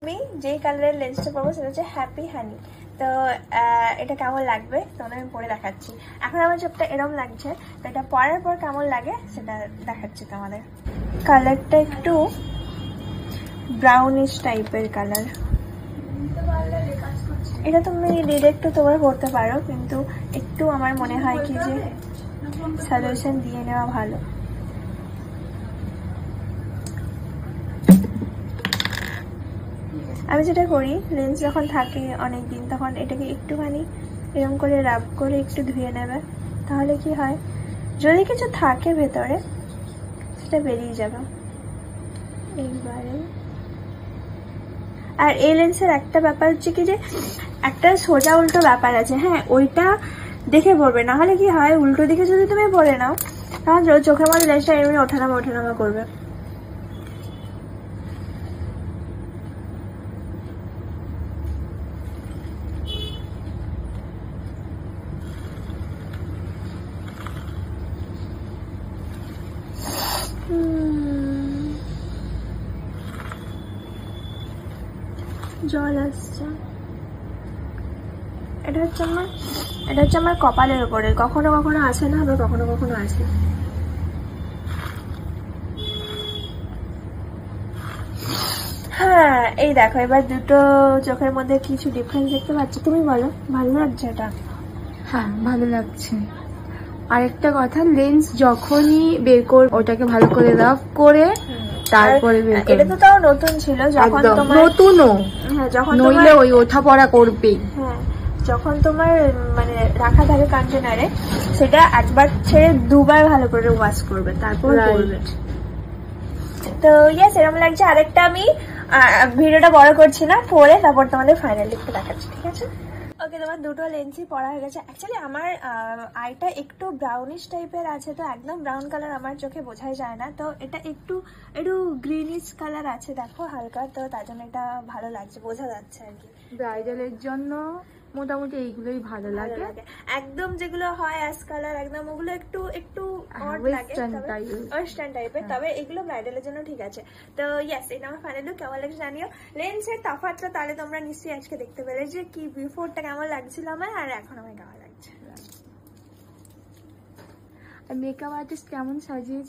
আমি যেই কালারের লেন্সটা পরবো সেটা হচ্ছে হ্যাপি হানি। তো এটা কেমন লাগবে তোমাদের আমি পরে দেখাচ্ছি। এখন আমার চোখটা এরম লাগছে, তো এটা পরার পর কেমন লাগে সেটা দেখাচ্ছি তোমাদের। কালারটা একটু ব্রাউনিশ টাইপের কালার। এটা তুমি ডিরেক্ট তোমরা করতে পারো, কিন্তু একটু আমার মনে হয় কি যে সাজেশন দিয়ে নেওয়া ভালো। আমি যেটা করি, লেন্স যখন থাকে অনেক দিন তখন এটাকে একটুখানি এরকম করে রাব করে একটু ধুয়ে নেবে, তাহলে কি হয় যদি কিছু থাকে ভেতরে সেটা বেরিয়ে যাবে এইবারে। আর এই লেন্সের একটা ব্যাপার হচ্ছে কি যে একটা সোজা উল্টো ব্যাপার আছে, হ্যাঁ ওইটা দেখে পড়বে, না হলে কি হয় উল্টো দিকে যদি তুমি পড়ে নাও তখন চোখের মধ্যে লেন্সটা এমনি ওঠানামা করবে। জল আসছে। এটা হচ্ছে আমার কপালের উপরে, কখনো কখনো আসে না, আবার কখনো কখনো আসে। হ্যাঁ এই দেখো এবার দুটো চোখের মধ্যে কিছু ডিফারেন্স দেখতে পাচ্ছ। তুমি বলো ভালো লাগছে এটা? হ্যাঁ ভালো লাগছে। আরেকটা কথা, লেন্স যখনই বের কর ওটাকে ভালো করে রাফ করে তারপরে বের কর। এটা তো তাও নতুন ছিল, যখন তোমার নতুনও, হ্যাঁ যখন নইলে ওই ওঠা পড়া করবে। হ্যাঁ যখন তোমার মানে রাখা থাকে কন্টেনারে, সেটা একবার ছেড়ে দুবার ভালো করে ওয়াশ করবে, তারপর করবে। তো ইয়েস এরকম লাগছে। আরেকটা আমি ভিডিওটা বড় করছি না, পরে তারপর তোমাদের ফাইনাল লিখতে দেখাচ্ছি, ঠিক আছে? ওকে, তোমার দুটো লেন্সই পড়া হয়ে গেছে। অ্যাকচুয়ালি আমার আইটা একটু ব্রাউনিশ টাইপের আছে, তো একদম ব্রাউন কালার আমার চোখে বোঝাই যায় না, তো এটা একটু গ্রিনিশ কালার আছে দেখো হালকা, তো তার জন্য এটা ভালো লাগছে, বোঝা যাচ্ছে আর কি। ব্রাইডালের জন্য মোটামুটি এইগুলোই ভালো লাগে। একদম যেগুলো হয় অ্যাশ কালার একদম, ওগুলো একটু অড লাগে, ওয়েস্টার্ন টাইপের, তবে এগুলো ব্রাইডালের জন্য ঠিক আছে। তো ইয়েস এটা আমার ফাইনাল লুক। কেমন লাগছে জানিও। লেন্সের তফাৎটা তাহলে তোমরা নিশ্চয়ই আজকে দেখতে পেলে যে কি বিফোরটা কেমন লাগছিল আমার, আর এখন আমার কেমন লাগছে। মেকআপ আর্টিস্ট কেমন সাজিয়েছে।